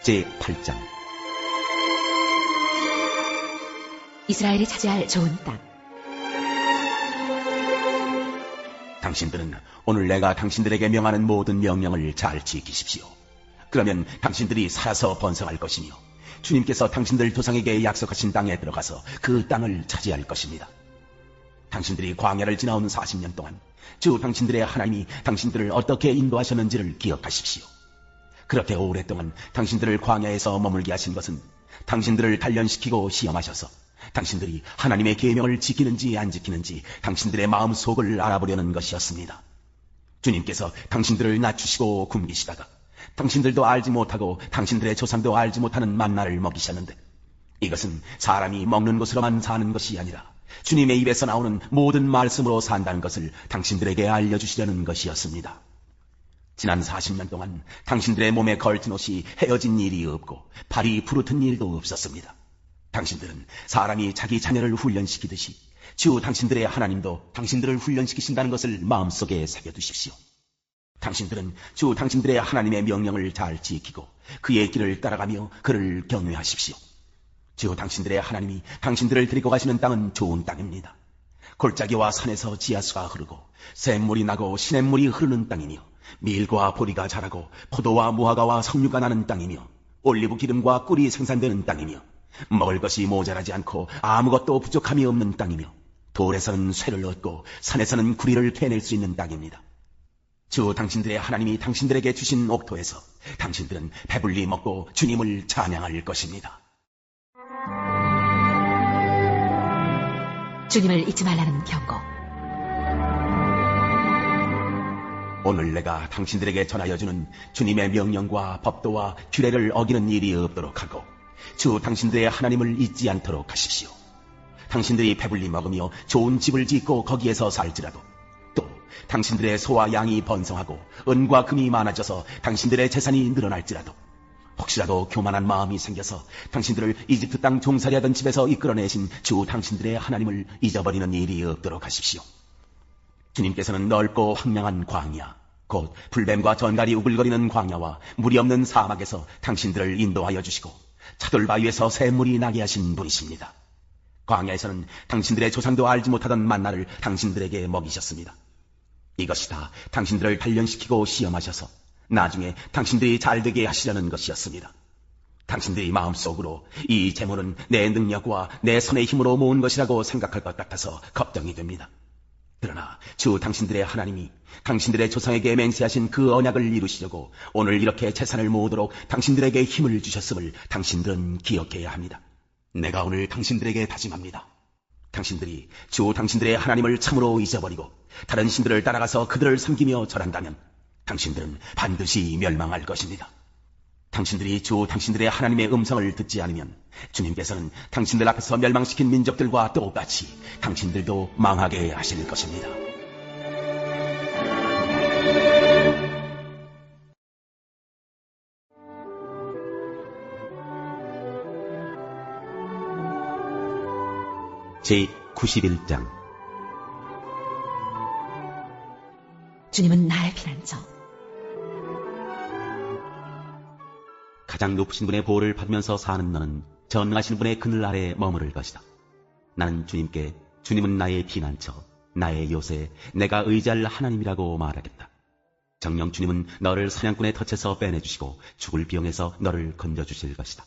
제8장 이스라엘이 차지할 좋은 땅. 당신들은 오늘 내가 당신들에게 명하는 모든 명령을 잘 지키십시오. 그러면 당신들이 살아서 번성할 것이며 주님께서 당신들 조상에게 약속하신 땅에 들어가서 그 땅을 차지할 것입니다. 당신들이 광야를 지나온 40년 동안 주 당신들의 하나님이 당신들을 어떻게 인도하셨는지를 기억하십시오. 그렇게 오랫동안 당신들을 광야에서 머물게 하신 것은 당신들을 단련시키고 시험하셔서 당신들이 하나님의 계명을 지키는지 안 지키는지 당신들의 마음속을 알아보려는 것이었습니다. 주님께서 당신들을 낮추시고 굶기시다가 당신들도 알지 못하고 당신들의 조상도 알지 못하는 만나를 먹이셨는데, 이것은 사람이 먹는 것으로만 사는 것이 아니라 주님의 입에서 나오는 모든 말씀으로 산다는 것을 당신들에게 알려주시려는 것이었습니다. 지난 40년 동안 당신들의 몸에 걸친 옷이 헤어진 일이 없고 발이 부르튼 일도 없었습니다. 당신들은 사람이 자기 자녀를 훈련시키듯이 주 당신들의 하나님도 당신들을 훈련시키신다는 것을 마음속에 새겨두십시오. 당신들은 주 당신들의 하나님의 명령을 잘 지키고 그의 길을 따라가며 그를 경외하십시오. 주 당신들의 하나님이 당신들을 데리고 가시는 땅은 좋은 땅입니다. 골짜기와 산에서 지하수가 흐르고 샘물이 나고 시냇물이 흐르는 땅이며 밀과 보리가 자라고 포도와 무화과와 석류가 나는 땅이며 올리브 기름과 꿀이 생산되는 땅이며 먹을 것이 모자라지 않고 아무것도 부족함이 없는 땅이며 돌에서는 쇠를 얻고 산에서는 구리를 캐낼 수 있는 땅입니다. 주 당신들의 하나님이 당신들에게 주신 옥토에서 당신들은 배불리 먹고 주님을 찬양할 것입니다. 주님을 잊지 말라는 경고. 오늘 내가 당신들에게 전하여 주는 주님의 명령과 법도와 규례를 어기는 일이 없도록 하고 주 당신들의 하나님을 잊지 않도록 하십시오. 당신들이 배불리 먹으며 좋은 집을 짓고 거기에서 살지라도, 또 당신들의 소와 양이 번성하고 은과 금이 많아져서 당신들의 재산이 늘어날지라도, 혹시라도 교만한 마음이 생겨서 당신들을 이집트 땅 종살이 하던 집에서 이끌어내신 주 당신들의 하나님을 잊어버리는 일이 없도록 하십시오. 주님께서는 넓고 황량한 광야, 곧 불뱀과 전갈이 우글거리는 광야와 물이 없는 사막에서 당신들을 인도하여 주시고 차돌바위에서 샘물이 나게 하신 분이십니다. 광야에서는 당신들의 조상도 알지 못하던 만나를 당신들에게 먹이셨습니다. 이것이 다 당신들을 단련시키고 시험하셔서 나중에 당신들이 잘되게 하시려는 것이었습니다. 당신들이 마음속으로 이 재물은 내 능력과 내 손의 힘으로 모은 것이라고 생각할 것 같아서 걱정이 됩니다. 그러나 주 당신들의 하나님이 당신들의 조상에게 맹세하신 그 언약을 이루시려고 오늘 이렇게 재산을 모으도록 당신들에게 힘을 주셨음을 당신들은 기억해야 합니다. 내가 오늘 당신들에게 다짐합니다. 당신들이 주 당신들의 하나님을 참으로 잊어버리고 다른 신들을 따라가서 그들을 섬기며 절한다면 당신들은 반드시 멸망할 것입니다. 당신들이 주 당신들의 하나님의 음성을 듣지 않으면 주님께서는 당신들 앞에서 멸망시킨 민족들과 똑같이 당신들도 망하게 하실 것입니다. 제91장 주님은 나의 피난처. 가장 높으신 분의 보호를 받으면서 사는 너는 전능하신 분의 그늘 아래에 머무를 것이다. 나는 주님께 주님은 나의 피난처, 나의 요새, 내가 의지할 하나님이라고 말하겠다. 정녕 주님은 너를 사냥꾼의 덫에서 빼내주시고 죽을 비용에서 너를 건져주실 것이다.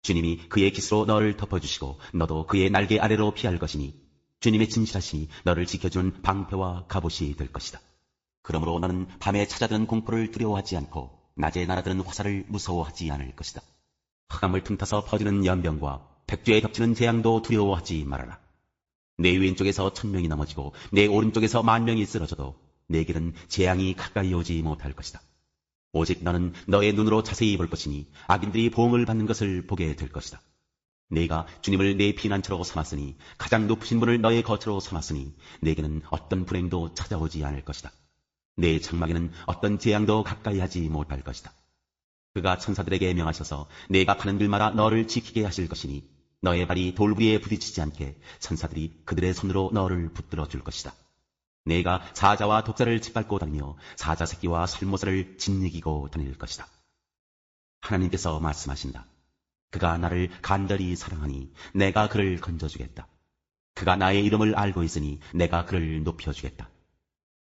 주님이 그의 깃으로 너를 덮어주시고 너도 그의 날개 아래로 피할 것이니 주님의 진실하시니 너를 지켜주는 방패와 갑옷이 될 것이다. 그러므로 너는 밤에 찾아드는 공포를 두려워하지 않고 낮에 날아드는 화살을 무서워하지 않을 것이다. 흑암을 틈타서 퍼지는 연병과 백주에 덮치는 재앙도 두려워하지 말아라. 내 왼쪽에서 1000명이 넘어지고 내 오른쪽에서 10,000명이 쓰러져도 내게는 재앙이 가까이 오지 못할 것이다. 오직 너는 너의 눈으로 자세히 볼 것이니 악인들이 보응을 받는 것을 보게 될 것이다. 내가 주님을 내 피난처로 삼았으니 가장 높으신 분을 너의 거처로 삼았으니 내게는 어떤 불행도 찾아오지 않을 것이다. 내 장막에는 어떤 재앙도 가까이 하지 못할 것이다. 그가 천사들에게 명하셔서 내가 가는 길마다 너를 지키게 하실 것이니 너의 발이 돌부리에 부딪히지 않게 천사들이 그들의 손으로 너를 붙들어 줄 것이다. 내가 사자와 독사를 짓밟고 다니며 사자 새끼와 살모사를 짓이기고 다닐 것이다. 하나님께서 말씀하신다. 그가 나를 간절히 사랑하니 내가 그를 건져주겠다. 그가 나의 이름을 알고 있으니 내가 그를 높여주겠다.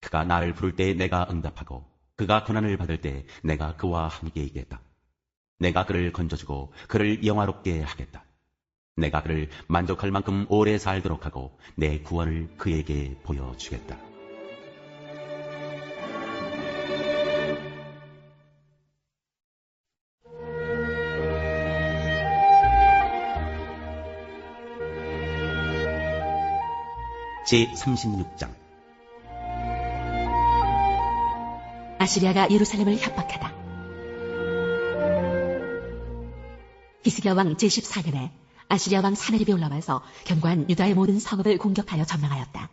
그가 나를 부를 때 내가 응답하고 그가 고난을 받을 때 내가 그와 함께 있겠다. 내가 그를 건져주고 그를 영화롭게 하겠다. 내가 그를 만족할 만큼 오래 살도록 하고 내 구원을 그에게 보여주겠다. 제36장. 아시리아가 예루살렘을 협박하다. 히스기야 왕 제14년에 아시리아 왕 사네립이 올라와서 견고한 유다의 모든 성읍을 공격하여 점령하였다.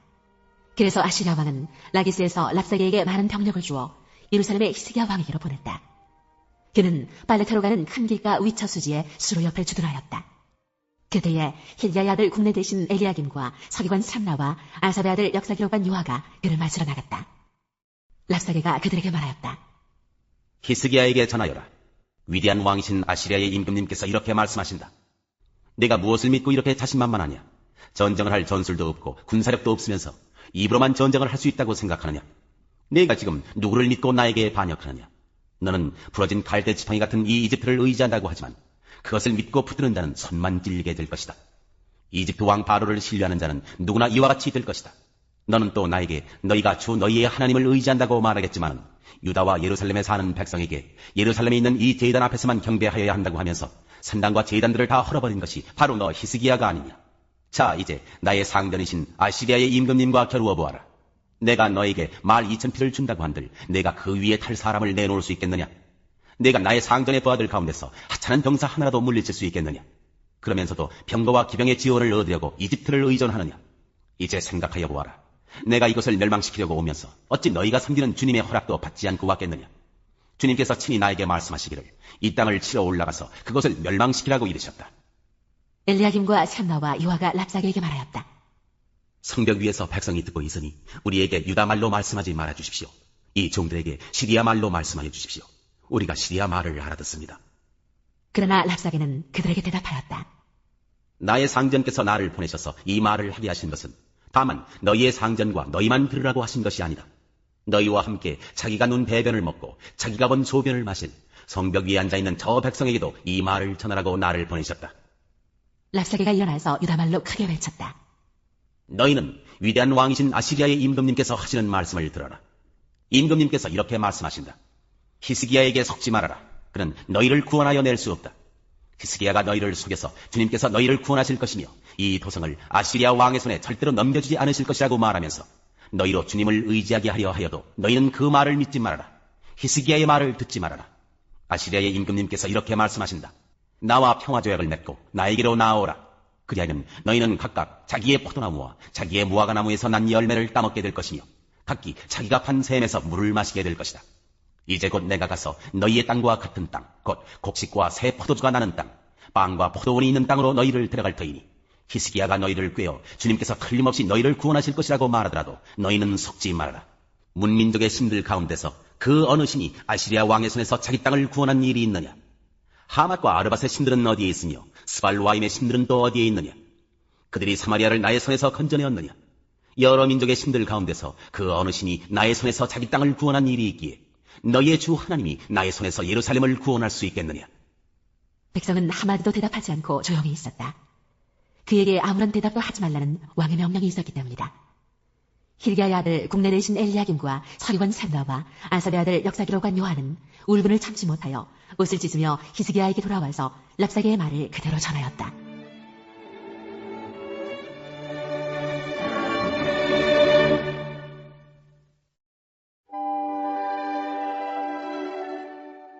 그래서 아시리아 왕은 라기스에서 랍사게에게 많은 병력을 주어 예루살렘의 히스기야 왕에게로 보냈다. 그는 발레타로 가는 큰 길가 위처 수지에 수로 옆에 주둔하였다. 그때에 힐기야의 아들 국내 대신 엘리야김과 서기관 삼라와 아사랴 아들 역사기록관 요아가 그를 맞으러 나갔다. 랍사게가 그들에게 말하였다. 히스기야에게 전하여라. 위대한 왕이신 아시리아의 임금님께서 이렇게 말씀하신다. 내가 무엇을 믿고 이렇게 자신만만하냐? 전쟁을 할 전술도 없고 군사력도 없으면서 입으로만 전쟁을 할 수 있다고 생각하느냐? 내가 지금 누구를 믿고 나에게 반역하느냐? 너는 부러진 갈대 지팡이 같은 이 이집트를 의지한다고 하지만 그것을 믿고 붙드는 자는 손만 찔리게 될 것이다. 이집트 왕 바로를 신뢰하는 자는 누구나 이와 같이 될 것이다. 너는 또 나에게 너희가 주 너희의 하나님을 의지한다고 말하겠지만 유다와 예루살렘에 사는 백성에게 예루살렘에 있는 이 제단 앞에서만 경배하여야 한다고 하면서 산당과 제단들을 다 헐어버린 것이 바로 너 히스기야가 아니냐. 자, 이제 나의 상전이신 아시리아의 임금님과 겨루어 보아라. 내가 너에게 말 2,000피를 준다고 한들 내가 그 위에 탈 사람을 내놓을 수 있겠느냐? 내가 나의 상전의 부하들 가운데서 하찮은 병사 하나라도 물리칠 수 있겠느냐? 그러면서도 병거와 기병의 지원을 얻으려고 이집트를 의존하느냐? 이제 생각하여 보아라. 내가 이것을 멸망시키려고 오면서 어찌 너희가 섬기는 주님의 허락도 받지 않고 왔겠느냐? 주님께서 친히 나에게 말씀하시기를 이 땅을 치러 올라가서 그것을 멸망시키라고 이르셨다. 엘리야김과 샘나와 요아가 랍사게에게 말하였다. 성벽 위에서 백성이 듣고 있으니 우리에게 유다 말로 말씀하지 말아 주십시오. 이 종들에게 시리아 말로 말씀하여 주십시오. 우리가 시리아 말을 알아듣습니다. 그러나 랍사게는 그들에게 대답하였다. 나의 상전께서 나를 보내셔서 이 말을 하게 하신 것은 다만 너희의 상전과 너희만 들으라고 하신 것이 아니다. 너희와 함께 자기가 눈 배변을 먹고 자기가 본 소변을 마실 성벽 위에 앉아있는 저 백성에게도 이 말을 전하라고 나를 보내셨다. 랍사게가 일어나서 유다말로 크게 외쳤다. 너희는 위대한 왕이신 아시리아의 임금님께서 하시는 말씀을 들어라. 임금님께서 이렇게 말씀하신다. 히스기야에게 속지 말아라. 그는 너희를 구원하여 낼 수 없다. 히스기야가 너희를 속여서 주님께서 너희를 구원하실 것이며 이 도성을 아시리아 왕의 손에 절대로 넘겨주지 않으실 것이라고 말하면서 너희로 주님을 의지하게 하려 하여도 너희는 그 말을 믿지 말아라. 히스기야의 말을 듣지 말아라. 아시리아의 임금님께서 이렇게 말씀하신다. 나와 평화조약을 맺고 나에게로 나아오라. 그리하면 너희는 각각 자기의 포도나무와 자기의 무화과나무에서 난 열매를 따먹게 될 것이며 각기 자기가 판 샘에서 물을 마시게 될 것이다. 이제 곧 내가 가서 너희의 땅과 같은 땅, 곧 곡식과 새 포도주가 나는 땅, 빵과 포도원이 있는 땅으로 너희를 데려갈 터이니 히스기야가 너희를 꾀어 주님께서 틀림없이 너희를 구원하실 것이라고 말하더라도 너희는 속지 말아라. 문민족의 신들 가운데서 그 어느 신이 아시리아 왕의 손에서 자기 땅을 구원한 일이 있느냐? 하맛과 아르밧의 신들은 어디에 있으며 스발와임의 신들은 또 어디에 있느냐? 그들이 사마리아를 나의 손에서 건져내었느냐? 여러 민족의 신들 가운데서 그 어느 신이 나의 손에서 자기 땅을 구원한 일이 있기에 너희의 주 하나님이 나의 손에서 예루살렘을 구원할 수 있겠느냐? 백성은 한마디도 대답하지 않고 조용히 있었다. 그에게 아무런 대답도 하지 말라는 왕의 명령이 있었기 때문이다. 힐기야의 아들 국내 대신 엘리야김과 서기관 샘나와 아사랴 아들 역사기록관 요한은 울분을 참지 못하여 옷을 찢으며 히스기야에게 돌아와서 랍사게의 말을 그대로 전하였다.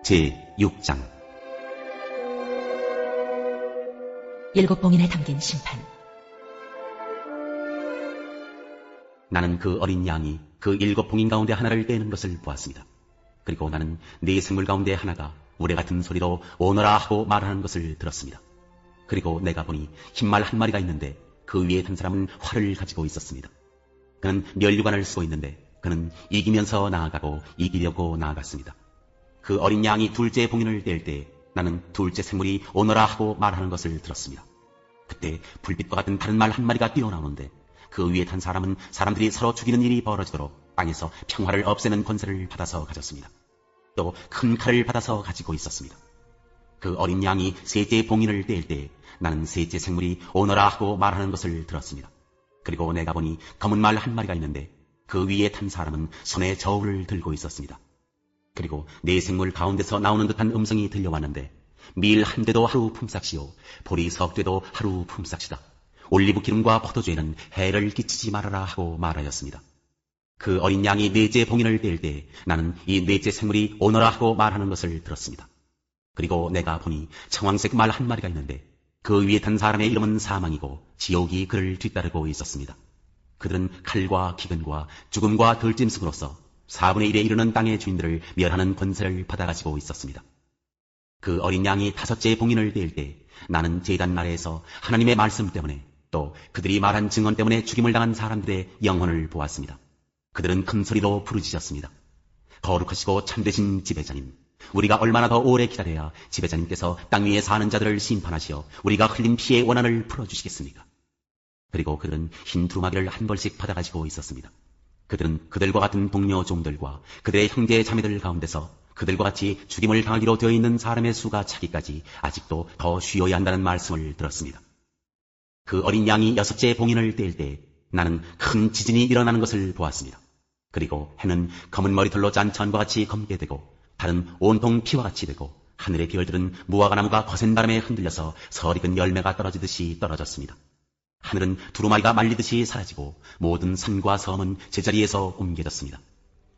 제6장. 일곱 봉인에 담긴 심판. 나는 그 어린 양이 그 7 봉인 가운데 하나를 떼는 것을 보았습니다. 그리고 나는 네 생물 가운데 하나가 우레 같은 소리로 오너라 하고 말하는 것을 들었습니다. 그리고 내가 보니 흰말 한 마리가 있는데 그 위에 든 사람은 활을 가지고 있었습니다. 그는 면류관을 쓰고 있는데 그는 이기면서 나아가고 이기려고 나아갔습니다. 그 어린 양이 둘째 봉인을 뗄 때 나는 둘째 생물이 오너라 하고 말하는 것을 들었습니다. 그때 불빛과 같은 다른 말 한 마리가 뛰어나오는데 그 위에 탄 사람은 사람들이 서로 죽이는 일이 벌어지도록 땅에서 평화를 없애는 권세를 받아서 가졌습니다. 또 큰 칼을 받아서 가지고 있었습니다. 그 어린 양이 셋째 봉인을 뗄 때 나는 셋째 생물이 오너라 하고 말하는 것을 들었습니다. 그리고 내가 보니 검은 말 한 마리가 있는데 그 위에 탄 사람은 손에 저울을 들고 있었습니다. 그리고 네 생물 가운데서 나오는 듯한 음성이 들려왔는데 밀 한 대도 하루 품삯이요 보리 석 대도 하루 품삯이다. 올리브 기름과 포도주에는 해를 끼치지 말아라 하고 말하였습니다. 그 어린 양이 넷째 봉인을 뗄 때 나는 이 넷째 생물이 오너라 하고 말하는 것을 들었습니다. 그리고 내가 보니 청황색 말 한 마리가 있는데 그 위에 탄 사람의 이름은 사망이고 지옥이 그를 뒤따르고 있었습니다. 그들은 칼과 기근과 죽음과 들짐승으로서 4분의 1에 이르는 땅의 주인들을 멸하는 권세를 받아가지고 있었습니다. 그 어린 양이 다섯째 봉인을 뗄 때 나는 제단 아래에서 하나님의 말씀 때문에 또 그들이 말한 증언 때문에 죽임을 당한 사람들의 영혼을 보았습니다. 그들은 큰 소리로 부르짖었습니다. 거룩하시고 참되신 지배자님, 우리가 얼마나 더 오래 기다려야 지배자님께서 땅 위에 사는 자들을 심판하시어 우리가 흘린 피의 원한을 풀어주시겠습니까? 그리고 그들은 흰 두루마기를 한 벌씩 받아가지고 있었습니다. 그들은 그들과 같은 동료 종들과 그들의 형제 자매들 가운데서 그들과 같이 죽임을 당하기로 되어 있는 사람의 수가 차기까지 아직도 더 쉬어야 한다는 말씀을 들었습니다. 그 어린 양이 여섯째 봉인을 뗄 때 나는 큰 지진이 일어나는 것을 보았습니다. 그리고 해는 검은 머리털로 짠 천과 같이 검게 되고 달은 온통 피와 같이 되고 하늘의 별들은 무화과 나무가 거센 바람에 흔들려서 설익은 열매가 떨어지듯이 떨어졌습니다. 하늘은 두루마리가 말리듯이 사라지고 모든 산과 섬은 제자리에서 옮겨졌습니다.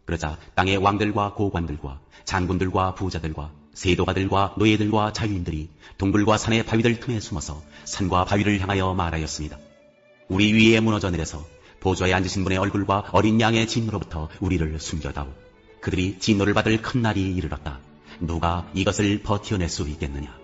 그러자 땅의 왕들과 고관들과 장군들과 부자들과 세도가들과 노예들과 자유인들이 동굴과 산의 바위들 틈에 숨어서 산과 바위를 향하여 말하였습니다. 우리 위에 무너져 내려서 보좌에 앉으신 분의 얼굴과 어린 양의 진노로부터 우리를 숨겨다오. 그들이 진노를 받을 큰 날이 이르렀다. 누가 이것을 버텨낼 수 있겠느냐.